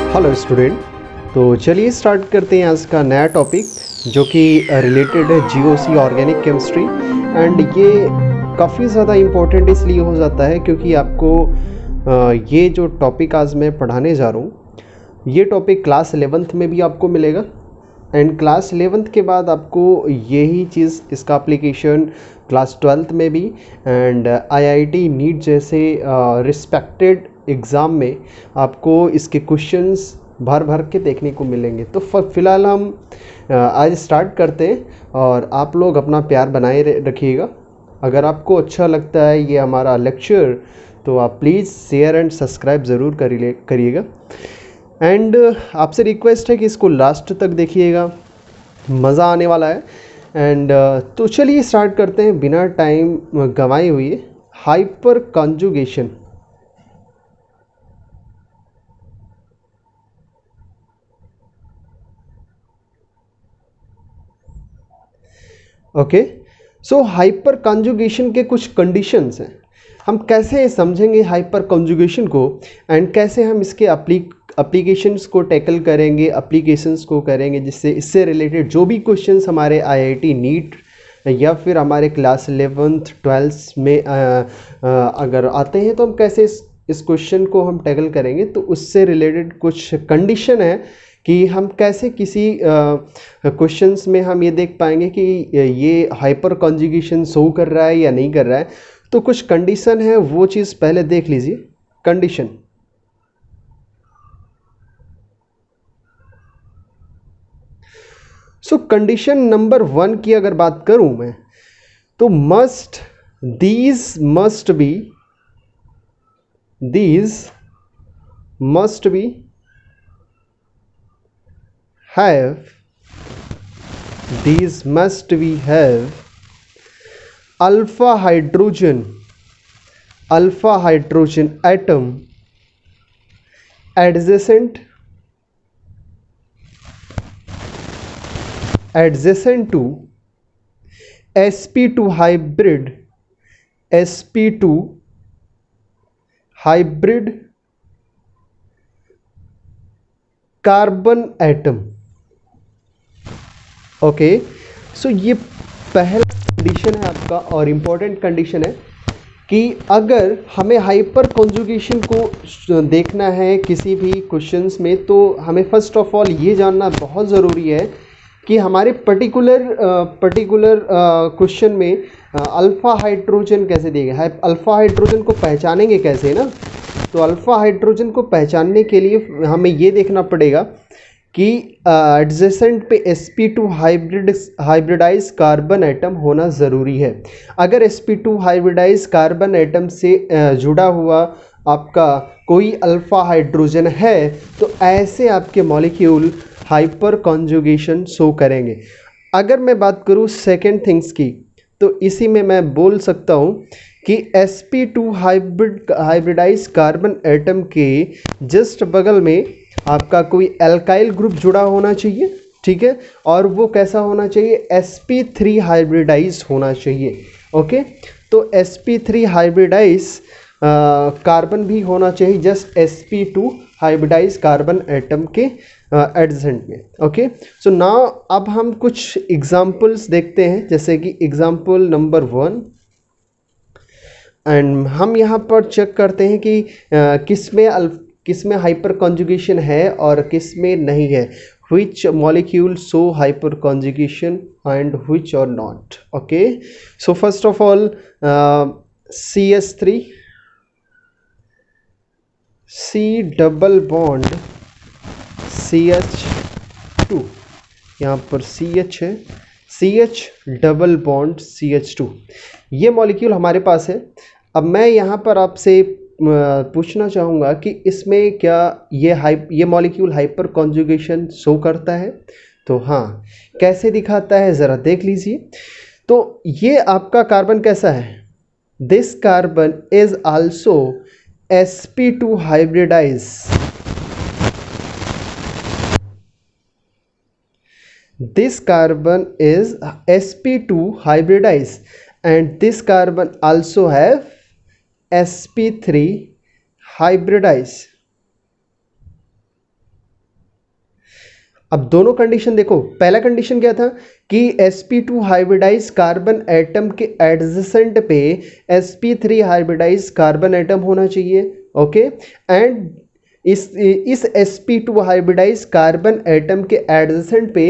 Hello student. तो चलिए start करते हैं आज का नया टॉपिक जो कि रिलेटेड है जीओसी ऑर्गेनिक केमिस्ट्री। एंड ये काफ़ी ज़्यादा इम्पोर्टेंट इसलिए हो जाता है क्योंकि आपको ये जो टॉपिक आज मैं पढ़ाने जा रहा हूँ ये टॉपिक क्लास 11th में भी आपको मिलेगा। एंड क्लास 11th के बाद आपको यही चीज़ इसका एप्लीकेशन क्लास 12th में भी एंड आईआईटी नीट जैसे रिस्पेक्टेड एग्ज़ाम में आपको इसके क्वेश्चंस भर भर के देखने को मिलेंगे। तो फ़िलहाल हम आज स्टार्ट करते हैं और आप लोग अपना प्यार बनाए रखिएगा। अगर आपको अच्छा लगता है ये हमारा लेक्चर तो आप प्लीज़ शेयर एंड सब्सक्राइब ज़रूर करिएगा। एंड आपसे रिक्वेस्ट है कि इसको लास्ट तक देखिएगा, मज़ा आने वाला है। एंड तो चलिए स्टार्ट करते हैं बिना टाइम गंवाए हुए। Hyper conjugation. ओके, सो हाइपर कॉन्जुगेशन के कुछ कंडीशंस हैं। हम कैसे समझेंगे हाइपर कॉन्जुगेशन को एंड कैसे हम इसके एप्लीकेशंस को टैकल करेंगे, एप्लीकेशंस को करेंगे, जिससे इससे रिलेटेड जो भी क्वेश्चंस हमारे आईआईटी नीट या फिर हमारे क्लास 11th 12th में अगर आते हैं तो हम कैसे इस क्वेश्चन को हम टैकल करेंगे। तो उससे रिलेटेड कुछ कंडीशन है कि हम कैसे किसी क्वेश्चंस में हम ये देख पाएंगे कि ये हाइपर कॉन्जुगेशन शो कर रहा है या नहीं कर रहा है। तो कुछ कंडीशन है, वो चीज़ पहले देख लीजिए। कंडीशन, सो कंडीशन नंबर 1 की अगर बात करूं मैं तो these must be have alpha hydrogen atom adjacent to sp2 hybrid carbon atom. Okay, so ये पहला कंडीशन है आपका और इम्पोर्टेंट कंडीशन है कि अगर हमें हाइपर कॉन्जुगेशन को देखना है किसी भी क्वेश्चंस में तो हमें फर्स्ट ऑफ ऑल ये जानना बहुत ज़रूरी है कि हमारे पर्टिकुलर क्वेश्चन में अल्फ़ा हाइड्रोजन कैसे दिया गया है। अल्फ़ा हाइड्रोजन को पहचानेंगे कैसे ना, तो अल्फ़ा हाइड्रोजन को पहचानने के लिए हमें ये देखना पड़ेगा कि एडजेसेंट पे sp2 हाइब्रिडाइज कार्बन एटम होना ज़रूरी है। अगर sp2 हाइब्रिडाइज कार्बन एटम से जुड़ा हुआ आपका कोई अल्फ़ा हाइड्रोजन है तो ऐसे आपके मॉलिक्यूल हाइपर कॉन्जुगेशन शो करेंगे। अगर मैं बात करूँ सेकेंड थिंग्स की तो इसी में मैं बोल सकता हूँ कि sp2 हाइब्रिडाइज कार्बन एटम के जस्ट बगल में आपका कोई एल्काइल ग्रुप जुड़ा होना चाहिए, ठीक है, और वो कैसा होना चाहिए, sp3 हाइब्रिडाइज होना चाहिए। ओके, तो sp3 हाइब्रिडाइज कार्बन भी होना चाहिए just sp2 hybridise carbon atom के एडजेंट में। ओके, सो नाउ अब हम कुछ एग्जांपल्स देखते हैं, जैसे कि एग्जांपल नंबर 1 एंड हम यहाँ पर चेक करते हैं कि किस में हाइपर कॉन्जुगेशन है और किस में नहीं है। which molecule show hyper conjugation and which or not. Okay, so first of all CH3 C double bond CH2, यहाँ पर CH है, CH डबल बॉन्ड CH2, ये मॉलिक्यूल हमारे पास है। अब मैं यहाँ पर आपसे पूछना चाहूँगा कि इसमें क्या ये मॉलिक्यूल हाइपर कॉन्जुगेशन शो करता है। तो हाँ, कैसे दिखाता है ज़रा देख लीजिए। तो ये आपका कार्बन कैसा है, this carbon is also sp2 hybridize, this carbon is sp2 hybridized and this carbon also have sp3 hybridized. अब दोनों कंडीशन देखो, पहला कंडीशन क्या था कि sp2 हाइब्रिडाइज कार्बन एटम के एडजेसेंट पे sp3 हाइब्रिडाइज कार्बन एटम होना चाहिए, ओके। एंड इस sp2 हाइब्रिडाइज कार्बन एटम के एडजेसेंट पे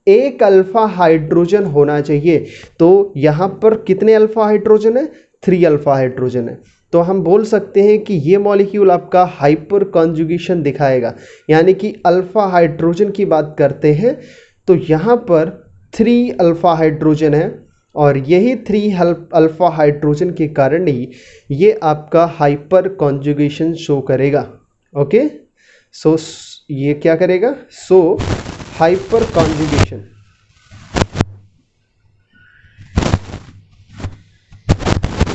एक अल्फा हाइड्रोजन होना चाहिए। तो यहाँ पर कितने अल्फा हाइड्रोजन है? 3 अल्फा हाइड्रोजन है। तो हम बोल सकते हैं कि ये मॉलिक्यूल आपका हाइपर कॉन्जुगेशन दिखाएगा, यानी कि अल्फा हाइड्रोजन की बात करते हैं तो यहाँ पर 3 अल्फा हाइड्रोजन है, और यही 3 अल्फा हाइड्रोजन के कारण ही ये आपका हाइपर कॉन्जुगेशन शो करेगा, ओके। सो ये क्या करेगा? सो hyper conjugation,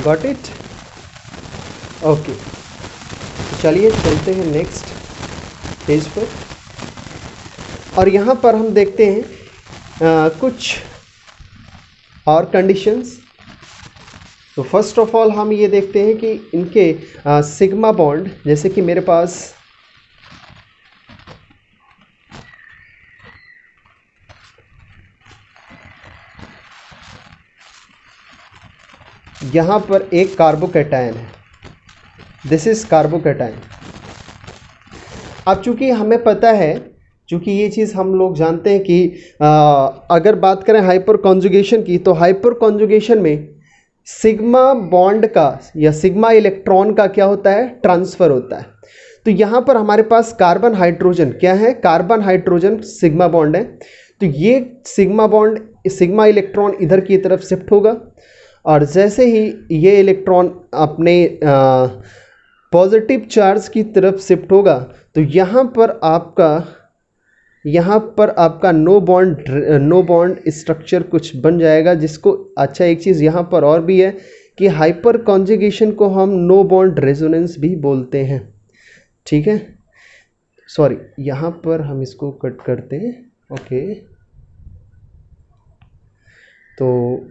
got it, okay. चलिए चलते हैं नेक्स्ट पेज पर, और यहाँ पर हम देखते हैं कुछ और कंडीशंस। तो फर्स्ट ऑफ ऑल हम ये देखते हैं कि इनके सिग्मा बॉन्ड, जैसे कि मेरे पास यहाँ पर एक कार्बोकैटायन है, दिस इज कार्बोकैटायन। अब चूंकि हमें पता है, चूंकि ये चीज़ हम लोग जानते हैं कि अगर बात करें हाइपर कॉन्जुगेशन की, तो हाइपर कॉन्जुगेशन में सिग्मा बॉन्ड का या सिग्मा इलेक्ट्रॉन का क्या होता है? ट्रांसफ़र होता है। तो यहाँ पर हमारे पास कार्बन हाइड्रोजन क्या है? कार्बन हाइड्रोजन सिग्मा बॉन्ड है। तो ये सिग्मा बॉन्ड, सिग्मा इलेक्ट्रॉन इधर की तरफ शिफ्ट होगा, और जैसे ही ये इलेक्ट्रॉन अपने पॉजिटिव चार्ज की तरफ शिफ्ट होगा तो यहाँ पर आपका नो बॉन्ड स्ट्रक्चर कुछ बन जाएगा, जिसको अच्छा एक चीज़ यहाँ पर और भी है कि हाइपर कॉन्जुगेशन को हम नो बॉन्ड रेजोनेंस भी बोलते हैं, ठीक है। सॉरी, यहाँ पर हम इसको कट करते हैं, ओके। तो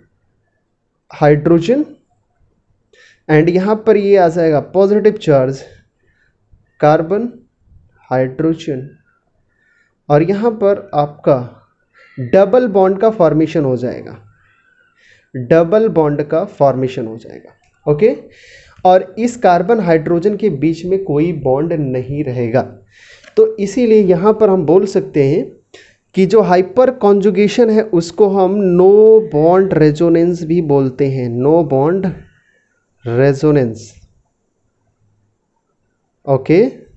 हाइड्रोजन एंड यहाँ पर ये आ जाएगा पॉजिटिव चार्ज कार्बन हाइड्रोजन, और यहाँ पर आपका डबल बॉन्ड का फॉर्मेशन हो जाएगा, डबल बॉन्ड का फॉर्मेशन हो जाएगा, ओके। और इस कार्बन हाइड्रोजन के बीच में कोई बॉन्ड नहीं रहेगा। तो इसीलिए यहाँ पर हम बोल सकते हैं कि जो हाइपर कॉन्जुगेशन है उसको हम नो बॉन्ड रेजोनेंस भी बोलते हैं, no bond resonance, okay.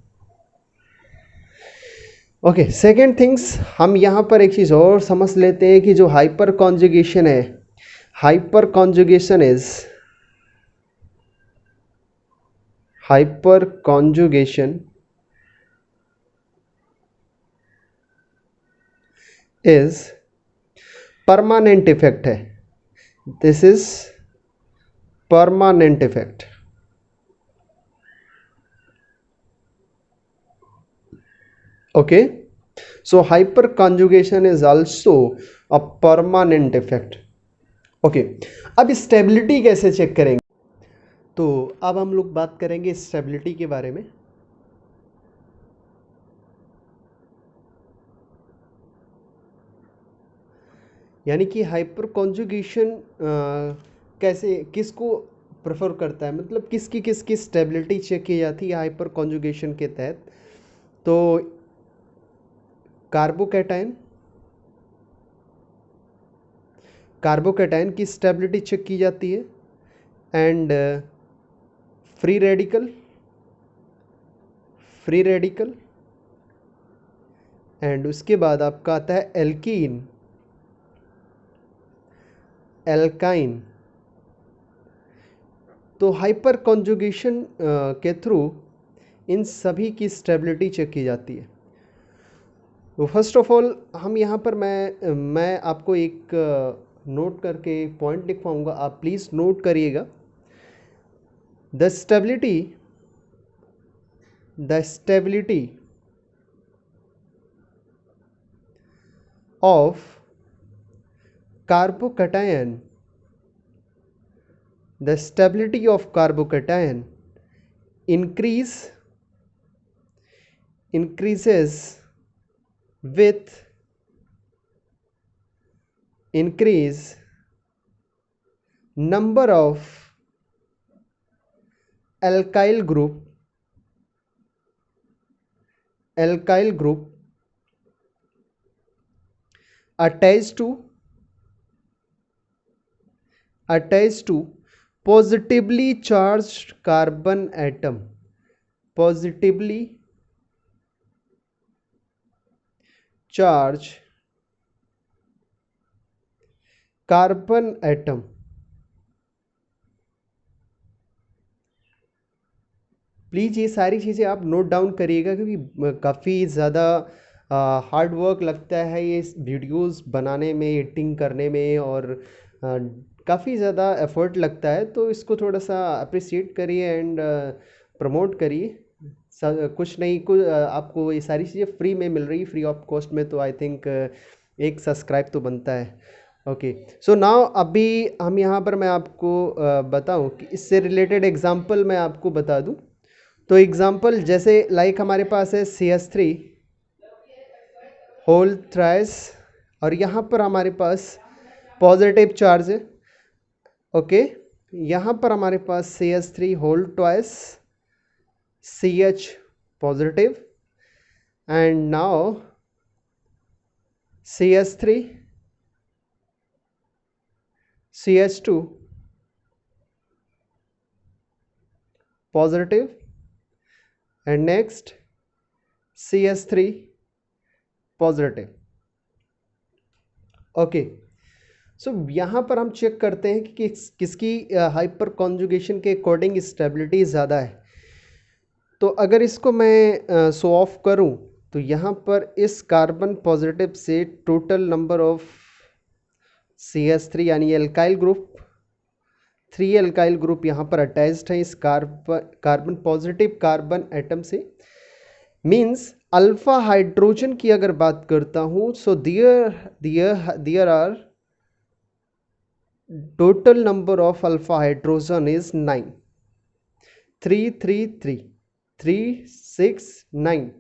Okay, second things, हम यहाँ पर एक चीज़ और समझ लेते हैं कि जो हाइपर कॉन्जुगेशन है, hyperconjugation is permanent effect है, this is permanent effect, okay. So hyperconjugation is also a permanent effect, okay. अब स्टेबिलिटी कैसे चेक करेंगे? तो अब हम लोग बात करेंगे स्टेबिलिटी के बारे में। यानी कि हाइपर कॉन्जुगेशन कैसे, किसको प्रेफर करता है, मतलब किसकी स्टेबिलिटी चेक की जाती है हाइपर कॉन्जुगेशन के तहत? तो कार्बोकैटायन की स्टेबिलिटी चेक की जाती है, एंड फ्री रेडिकल, एंड उसके बाद आपका आता है एल्काइन। तो हाइपर कॉन्जुगेशन के थ्रू इन सभी की स्टेबिलिटी चेक की जाती है। तो फर्स्ट ऑफ ऑल हम यहाँ पर मैं आपको एक नोट करके पॉइंट लिखवाऊंगा, आप प्लीज़ नोट करिएगा। The stability of carbocation, the stability of carbocation increases with increase number of alkyl group attached to positively charged carbon atom, positively charged carbon atom. Please ये सारी चीज़ें आप नोट डाउन करिएगा, क्योंकि काफ़ी ज़्यादा हार्ड वर्क लगता है ये वीडियोस बनाने में, एडिटिंग करने में, और काफ़ी ज़्यादा एफर्ट लगता है। तो इसको थोड़ा सा अप्रिसिएट करिए एंड प्रमोट करिए। कुछ नहीं, कुछ आपको ये सारी चीज़ें फ्री में मिल रही, फ्री ऑफ कॉस्ट में, तो आई थिंक एक सब्सक्राइब तो बनता है। ओके, सो नाउ अभी हम यहाँ पर मैं आपको बताऊँ कि इससे रिलेटेड एग्जांपल मैं आपको बता दूँ। तो एग्जांपल जैसे लाइक हमारे पास है CH3 होल थ्राइस, और यहाँ पर हमारे पास पॉजिटिव चार्ज है। ओके, यहाँ पर हमारे पास CH3 whole twice CH positive, and now CH3 CH2 positive, and next CH3 positive. Okay, so यहाँ पर हम चेक करते हैं कि किसकी हाइपर कॉन्जुगेशन के अकॉर्डिंग स्टेबिलिटी ज़्यादा है। तो अगर इसको मैं शो ऑफ करूँ तो यहाँ पर इस कार्बन पॉजिटिव से टोटल नंबर ऑफ CH3 यानी एल्काइल ग्रुप, 3 एल्काइल ग्रुप यहाँ पर अटैच्ड है इस कार्बन पॉजिटिव कार्बन एटम से। मीन्स अल्फा हाइड्रोजन की अगर बात करता हूँ, so there are total number of alpha hydrogen is 9, 3 3 3 3 6 9.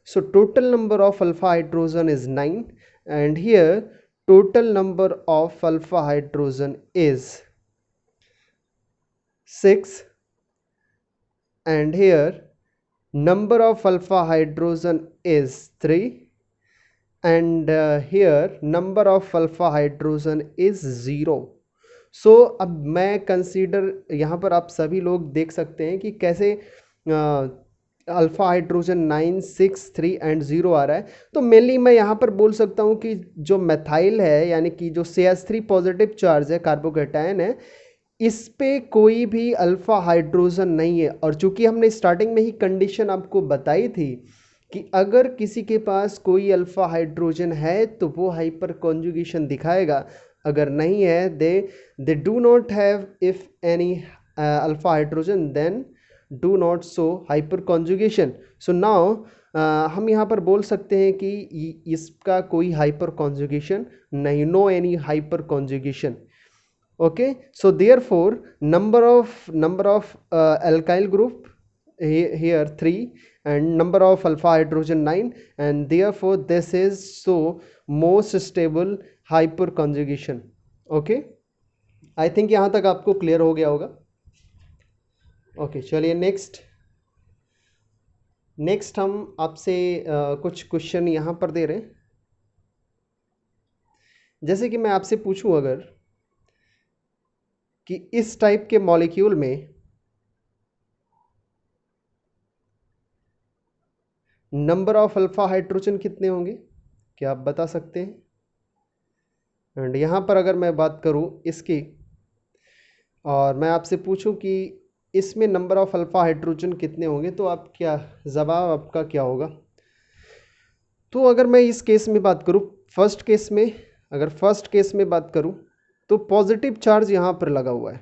So total number of alpha hydrogen is 9, and here total number of alpha hydrogen is 6, and here number of alpha hydrogen is 3, and here number of alpha hydrogen is 0. सो अब मैं consider, यहाँ पर आप सभी लोग देख सकते हैं कि कैसे अल्फ़ा हाइड्रोजन 9 6 3 एंड 0 आ रहा है। तो मेनली मैं यहाँ पर बोल सकता हूँ कि जो मेथाइल है, यानी कि जो CH3 पॉजिटिव चार्ज है, कार्बोकेटायन है, इस पे कोई भी अल्फ़ा हाइड्रोजन नहीं है। और चूंकि हमने स्टार्टिंग में ही कंडीशन आपको बताई थी कि अगर किसी के पास कोई अल्फ़ा हाइड्रोजन है तो वो हाइपर कॉन्जुगेशन दिखाएगा, अगर नहीं है they do not have if any alpha hydrogen then do not show hyperconjugation. So now हम यहाँ पर बोल सकते हैं कि इसका कोई हाइपर कॉन्जुगेशन नहीं, no any hyperconjugation. Okay, so therefore number of alkyl group here 3 and number of alpha hydrogen 9, and therefore this is so most stable hyper conjugation. Okay, I think यहाँ तक आपको clear हो गया होगा। Okay, चलिए next हम आपसे कुछ क्वेश्चन यहाँ पर दे रहे हैं। जैसे कि मैं आपसे पूछूं अगर कि इस टाइप के मॉलिक्यूल में नंबर ऑफ अल्फा हाइड्रोजन कितने होंगे, क्या आप बता सकते हैं? एंड यहाँ पर अगर मैं बात करूँ इसकी, और मैं आपसे पूछूं कि इसमें नंबर ऑफ अल्फा हाइड्रोजन कितने होंगे, तो आप क्या जवाब आपका क्या होगा? तो अगर मैं इस केस में बात करूं, फर्स्ट केस में बात करूं तो पॉजिटिव चार्ज यहाँ पर लगा हुआ है,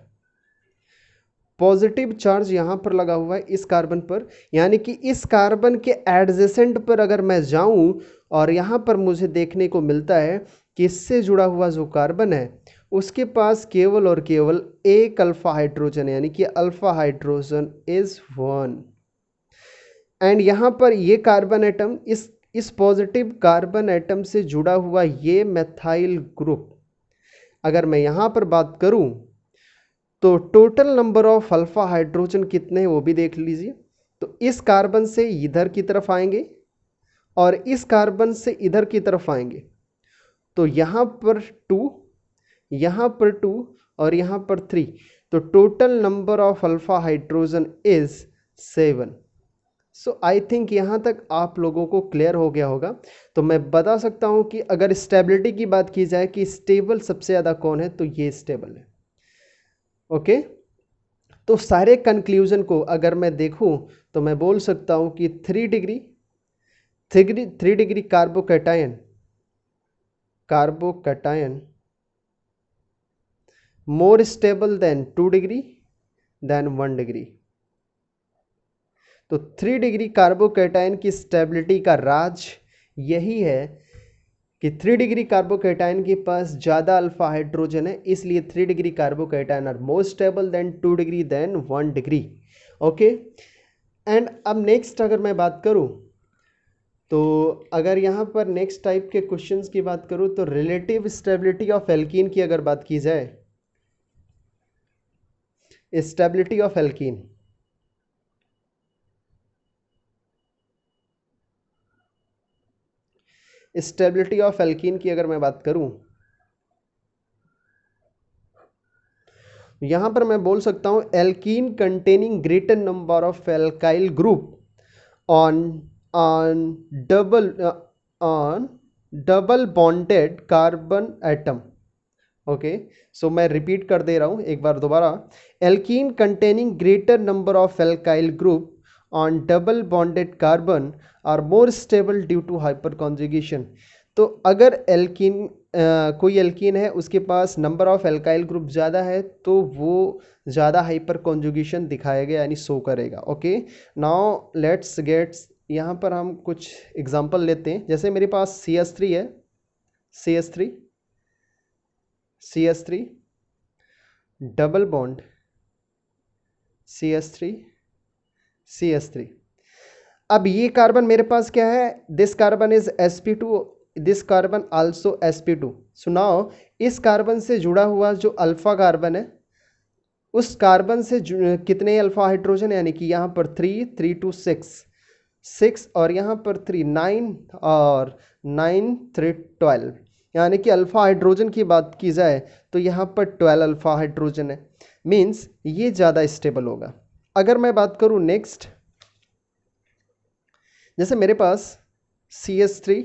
पॉजिटिव चार्ज यहाँ पर लगा हुआ है इस कार्बन पर, यानी कि इस कार्बन के एडजेसेंट पर अगर मैं जाऊं और यहाँ पर मुझे देखने को मिलता है कि इससे जुड़ा हुआ जो कार्बन है उसके पास केवल और केवल एक अल्फा हाइड्रोजन है, यानी कि अल्फा हाइड्रोजन इज 1। एंड यहाँ पर ये कार्बन एटम, इस पॉजिटिव कार्बन एटम से जुड़ा हुआ ये मेथाइल ग्रुप अगर मैं यहाँ पर बात करूँ तो total number of alpha hydrogen कितने हैं वो भी देख लीजिए। तो इस कार्बन से इधर की तरफ आएंगे और इस कार्बन से इधर की तरफ आएंगे, तो यहाँ पर 2, यहाँ पर 2 और यहाँ पर 3, तो total number of alpha hydrogen is 7। So I think यहाँ तक आप लोगों को क्लियर हो गया होगा। तो मैं बता सकता हूँ कि अगर स्टेबिलिटी की बात की जाए कि स्टेबल सबसे ज़्यादा कौन है, तो ये स्टेबल है। ओके, तो सारे कंक्लूजन को अगर मैं देखूं तो मैं बोल सकता हूं कि 3 degree carbocation more stable than 2 degree than 1 degree. तो 3 डिग्री कार्बोकैटायन की स्टेबिलिटी का राज यही है कि 3 डिग्री कार्बोकैटायन के पास ज़्यादा अल्फा हाइड्रोजन है, इसलिए 3 degree carbocation are more stable than 2 degree than 1 degree. Okay, and अब नेक्स्ट अगर मैं बात करूं तो अगर यहाँ पर नेक्स्ट टाइप के क्वेश्चंस की बात करूं तो रिलेटिव स्टेबिलिटी ऑफ एल्कीन की अगर बात की जाए, stability of alkene, stability of alkene की अगर मैं बात करूं, यहां पर मैं बोल सकता हूं alkene containing greater number of alkyl group on double bonded carbon atom. Okay, so मैं रिपीट कर दे रहा हूं एक बार दोबारा, alkene containing greater number of alkyl group on double bonded carbon are more stable due to hyperconjugation. तो अगर एल्कीन कोई एल्कीन है उसके पास नंबर ऑफ एल्काइल ग्रुप ज़्यादा है तो वो ज़्यादा हाइपर कॉन्जुगेशन दिखाएगा यानी शो करेगा। ओके, नाउ लेट्स गेट्स, यहाँ पर हम कुछ एग्जांपल लेते हैं। जैसे मेरे पास CH3 है, CH3 डबल बॉन्ड CH3। अब ये कार्बन मेरे पास क्या है, this carbon is sp2, this carbon also sp2। So now इस कार्बन से जुड़ा हुआ जो अल्फा कार्बन है उस कार्बन से कितने अल्फा हाइड्रोजन, यानी कि यहाँ पर 3, 3 2 6 और यहाँ पर 3 9 और 9 3 12, यानी कि अल्फा हाइड्रोजन की बात की जाए तो यहाँ पर 12 अल्फा हाइड्रोजन है, मीन्स ये ज़्यादा स्टेबल होगा। अगर मैं बात करूँ नेक्स्ट, जैसे मेरे पास CH3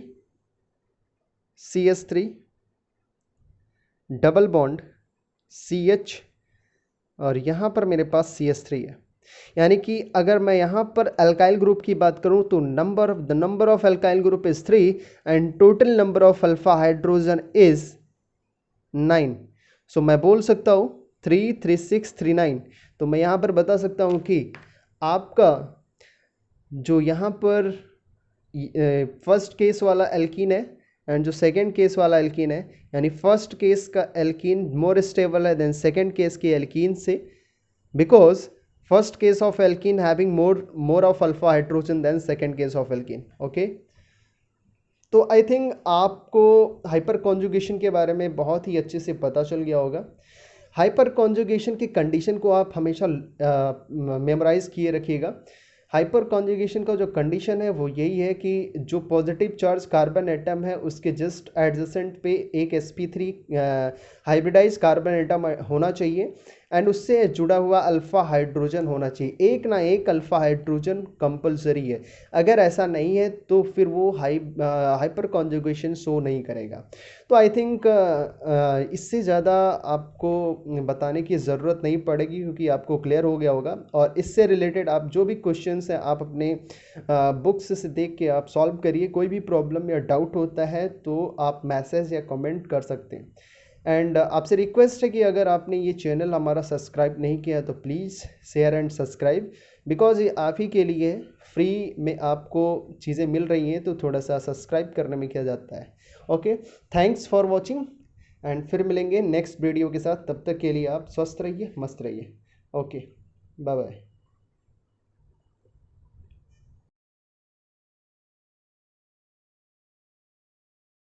डबल बॉन्ड CH और यहाँ पर मेरे पास CH3 है, यानी कि अगर मैं यहाँ पर अल्काइल ग्रुप की बात करूँ तो number of alkyl group is 3 and total number of alpha hydrogen is 9। सो मैं बोल सकता हूँ 3 3 6 3 9। तो मैं यहाँ पर बता सकता हूँ कि आपका जो यहाँ पर फर्स्ट केस वाला एल्कीन है एंड जो सेकेंड केस वाला एल्कीन है, यानी फर्स्ट केस का एल्कीन मोर स्टेबल है देन सेकेंड केस के एल्कीन से, because first case of alkene having more of alpha hydrogen than second case of alkene. Okay, तो आई थिंक आपको हाइपर कॉन्जुगेशन के बारे में बहुत ही अच्छे से पता चल गया होगा। हाइपर कॉन्जुगेशन की कंडीशन को आप हमेशा मेमोराइज किए रखिएगा। हाइपर कॉन्जुगेशन का जो कंडीशन है वो यही है कि जो पॉजिटिव चार्ज कार्बन एटम है उसके जस्ट एडजेसेंट पे एक sp3 हाइब्रिडाइज कार्बन एटम होना चाहिए एंड उससे जुड़ा हुआ अल्फा हाइड्रोजन होना चाहिए। एक ना एक अल्फा हाइड्रोजन कंपलसरी है, अगर ऐसा नहीं है तो फिर वो हाइपर कॉन्जुगेशन शो नहीं करेगा। तो आई थिंक इससे ज़्यादा आपको बताने की ज़रूरत नहीं पड़ेगी क्योंकि आपको क्लियर हो गया होगा। और इससे रिलेटेड आप जो भी क्वेश्चंस हैं आप अपने बुक्स से देख के आप सॉल्व करिए। कोई भी प्रॉब्लम या डाउट होता है तो आप मैसेज या कमेंट कर सकते हैं। एंड आपसे रिक्वेस्ट है कि अगर आपने ये चैनल हमारा सब्सक्राइब नहीं किया तो please share and subscribe, because ये आप ही के लिए फ्री में आपको चीज़ें मिल रही हैं, तो थोड़ा सा सब्सक्राइब करने में किया जाता है। Okay, thanks for watching and फिर मिलेंगे नेक्स्ट वीडियो के साथ। तब तक के लिए आप स्वस्थ रहिए, मस्त रहिए। Okay, bye bye.